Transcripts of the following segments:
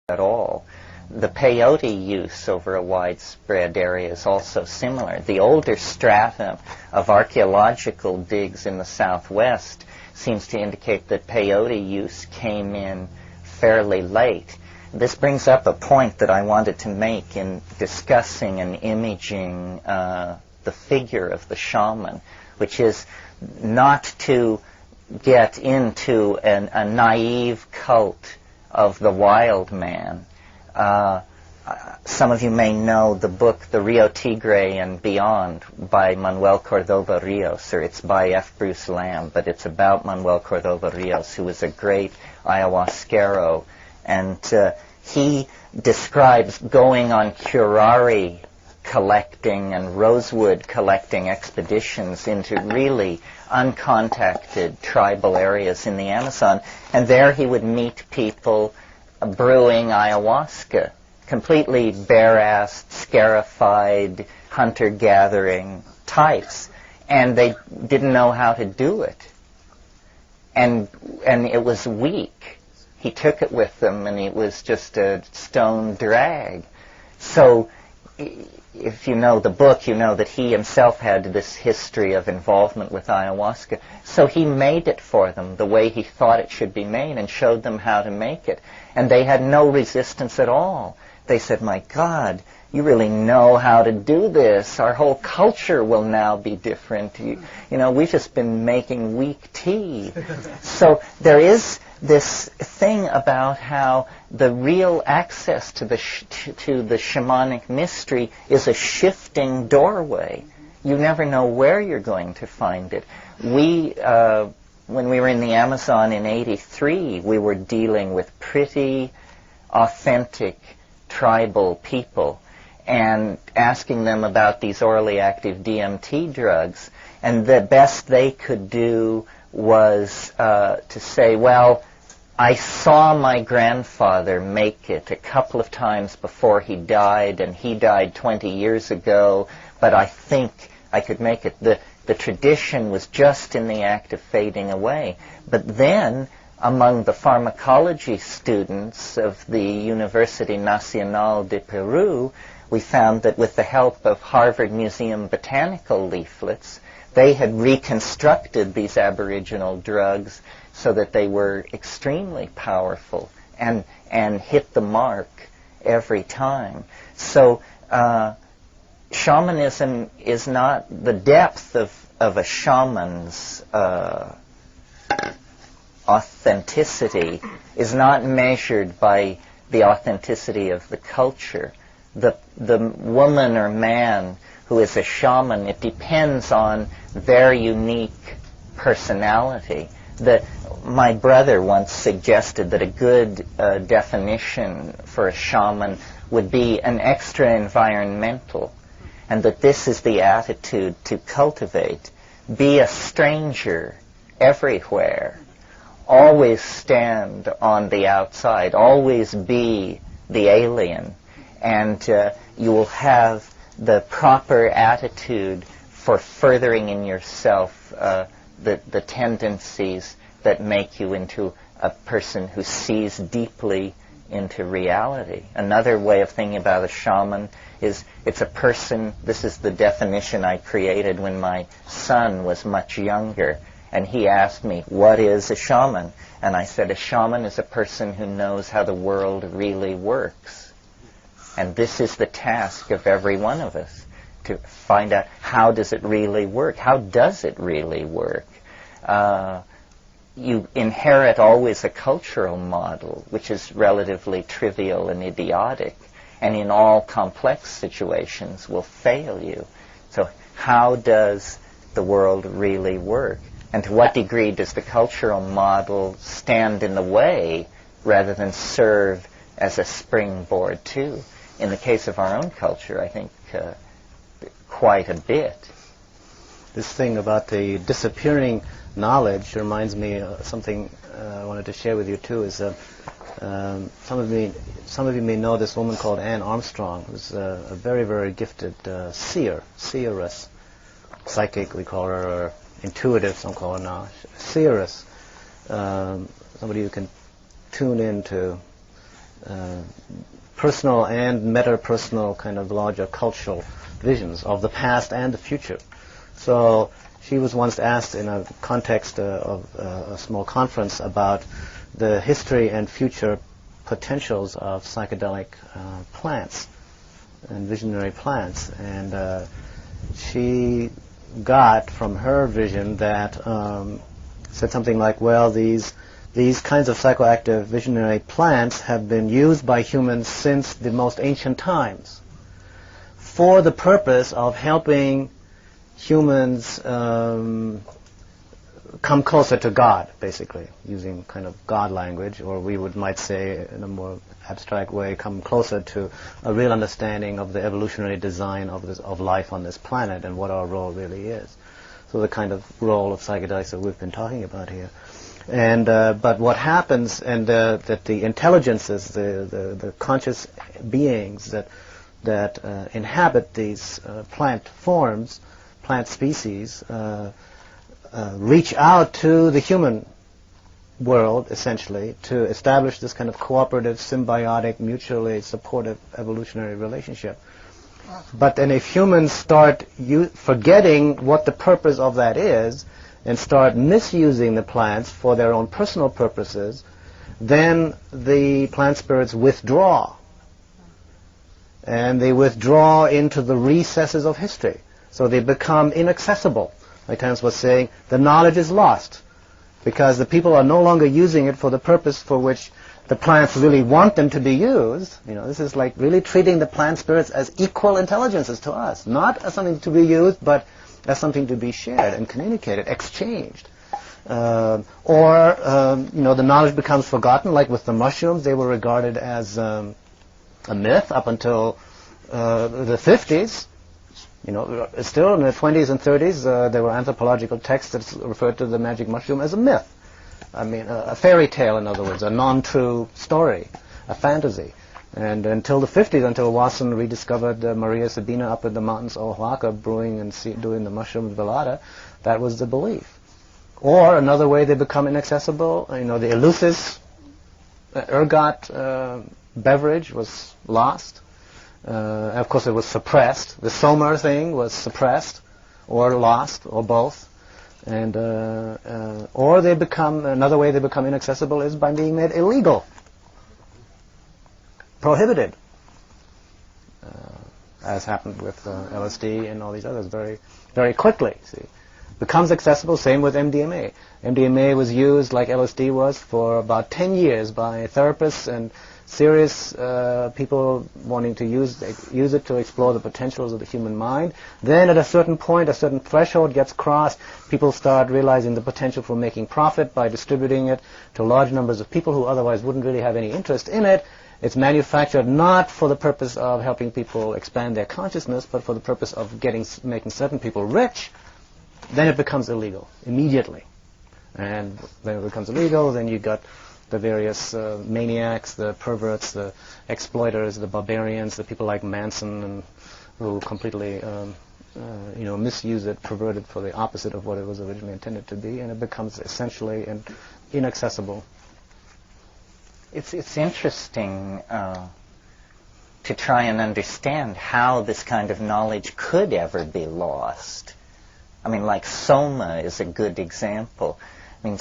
at all. The peyote use over a widespread area is also similar. The older stratum of archaeological digs in the southwest seems to indicate that peyote use came in fairly late. This brings up a point that I wanted to make in discussing and imaging the figure of the shaman, which is not to get into a naive cult of the wild man. Some of you may know the book The Rio Tigre and Beyond by Manuel Cordova Rios, or it's by F. Bruce Lamb, but it's about Manuel Cordova Rios, who was a great ayahuasquero. And he describes going on curare collecting and rosewood collecting expeditions into really uncontacted tribal areas in the Amazon. And there he would meet people brewing ayahuasca, completely bare-assed, scarified, hunter-gathering types. And they didn't know how to do it. And it was weak. He took it with them, and it was just a stone drag. So if you know the book, you know that he himself had this history of involvement with ayahuasca. So he made it for them the way he thought it should be made and showed them how to make it. And they had no resistance at all. They said, "My God, you really know how to do this. Our whole culture will now be different. You know, we've just been making weak tea." So there is this thing about how the real access to the shamanic mystery is a shifting doorway. You never know where you're going to find it. When we were in the Amazon in '83, we were dealing with pretty authentic tribal people and asking them about these orally active DMT drugs. And the best they could do was to say, "Well, I saw my grandfather make it a couple of times before he died, and he died 20 years ago, but I think I could make it." The tradition was just in the act of fading away. But then, among the pharmacology students of the University Nacional de Peru, we found that with the help of Harvard Museum botanical leaflets, they had reconstructed these Aboriginal drugs so that they were extremely powerful and hit the mark every time. So shamanism is not the depth of a shaman's authenticity is not measured by the authenticity of the culture. The woman or man who is a shaman, it depends on their unique personality. My brother once suggested that a good definition for a shaman would be an extra-environmental, and that this is the attitude to cultivate. Be a stranger everywhere. Always stand on the outside. Always be the alien. And you will have the proper attitude for furthering in yourself the tendencies that make you into a person who sees deeply into reality. Another way of thinking about a shaman is it's a person, this is the definition I created when my son was much younger, and he asked me, "What is a shaman?" And I said, "A shaman is a person who knows how the world really works." And this is the task of every one of us, to find out how does it really work? How does it really work? You inherit always a cultural model, which is relatively trivial and idiotic, and in all complex situations will fail you. So how does the world really work? And to what degree does the cultural model stand in the way rather than serve as a springboard too? In the case of our own culture, I think quite a bit. This thing about the disappearing knowledge reminds me of something I wanted to share with you too. Is some of you may know this woman called Anne Armstrong, who's a very, very gifted seeress, psychic we call her, or intuitive some call her now, seeress. Somebody who can tune into personal and metapersonal kind of larger cultural visions of the past and the future. So she was once asked in a context of a small conference about the history and future potentials of psychedelic plants and visionary plants, and she got from her vision that said something like, well, these kinds of psychoactive visionary plants have been used by humans since the most ancient times for the purpose of helping humans come closer to God, basically, using kind of God language, or we might say in a more abstract way, come closer to a real understanding of the evolutionary design of life on this planet and what our role really is. So the kind of role of psychedelics that we've been talking about here. And but what happens, and that the intelligences, the conscious beings that inhabit these plant forms, plant species, reach out to the human world, essentially, to establish this kind of cooperative, symbiotic, mutually supportive evolutionary relationship. But then if humans start forgetting what the purpose of that is and start misusing the plants for their own personal purposes, then the plant spirits withdraw. And they withdraw into the recesses of history. So they become inaccessible. Like Terence was saying, the knowledge is lost because the people are no longer using it for the purpose for which the plants really want them to be used. This is like really treating the plant spirits as equal intelligences to us, not as something to be used, but as something to be shared and communicated, exchanged. The knowledge becomes forgotten, like with the mushrooms. They were regarded as a myth up until the 50s. Still in the 20s and 30s, there were anthropological texts that referred to the magic mushroom as a myth. A fairy tale, in other words, a non-true story, a fantasy. And until the 50s, until Watson rediscovered Maria Sabina up in the mountains of Oaxaca, brewing and doing the mushroom velada, that was the belief. Or another way they become inaccessible, the Eleusis ergot beverage was lost. Of course, it was suppressed. The Somer thing was suppressed, or lost, or both. And or they become another way they become inaccessible is by being made illegal, prohibited, as happened with LSD and all these others very, very quickly. See, becomes accessible. Same with MDMA. MDMA was used like LSD was for about 10 years by therapists and serious people wanting to use it to explore the potentials of the human mind. Then at a certain point, a certain threshold gets crossed, people start realizing the potential for making profit by distributing it to large numbers of people who otherwise wouldn't really have any interest in it. It's manufactured not for the purpose of helping people expand their consciousness, but for the purpose of making certain people rich. Then it becomes illegal immediately. And then it becomes illegal, then you got the various maniacs, the perverts, the exploiters, the barbarians, the people like Manson, and who completely misuse it, pervert it for the opposite of what it was originally intended to be, and it becomes essentially inaccessible. It's interesting to try and understand how this kind of knowledge could ever be lost. Like Soma is a good example.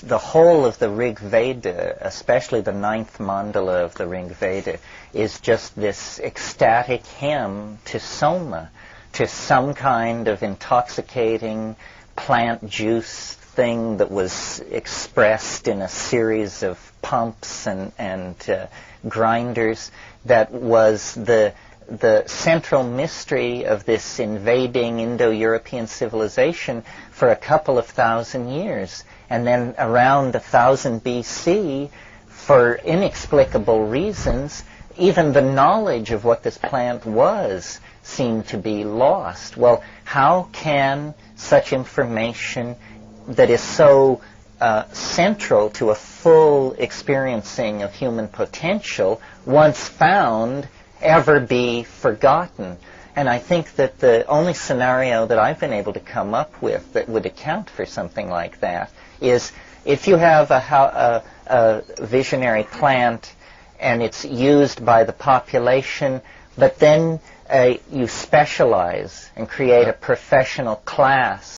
The whole of the Rig Veda, especially the 9th mandala of the Rig Veda, is just this ecstatic hymn to Soma, to some kind of intoxicating plant juice thing that was expressed in a series of pumps and grinders, that was the central mystery of this invading Indo-European civilization for a couple of thousand years. And then around 1000 BC, for inexplicable reasons, even the knowledge of what this plant was seemed to be lost. Well, how can such information that is so central to a full experiencing of human potential, once found, ever be forgotten? And I think that the only scenario that I've been able to come up with that would account for something like that is if you have a visionary plant and it's used by the population, but then you specialize and create a professional class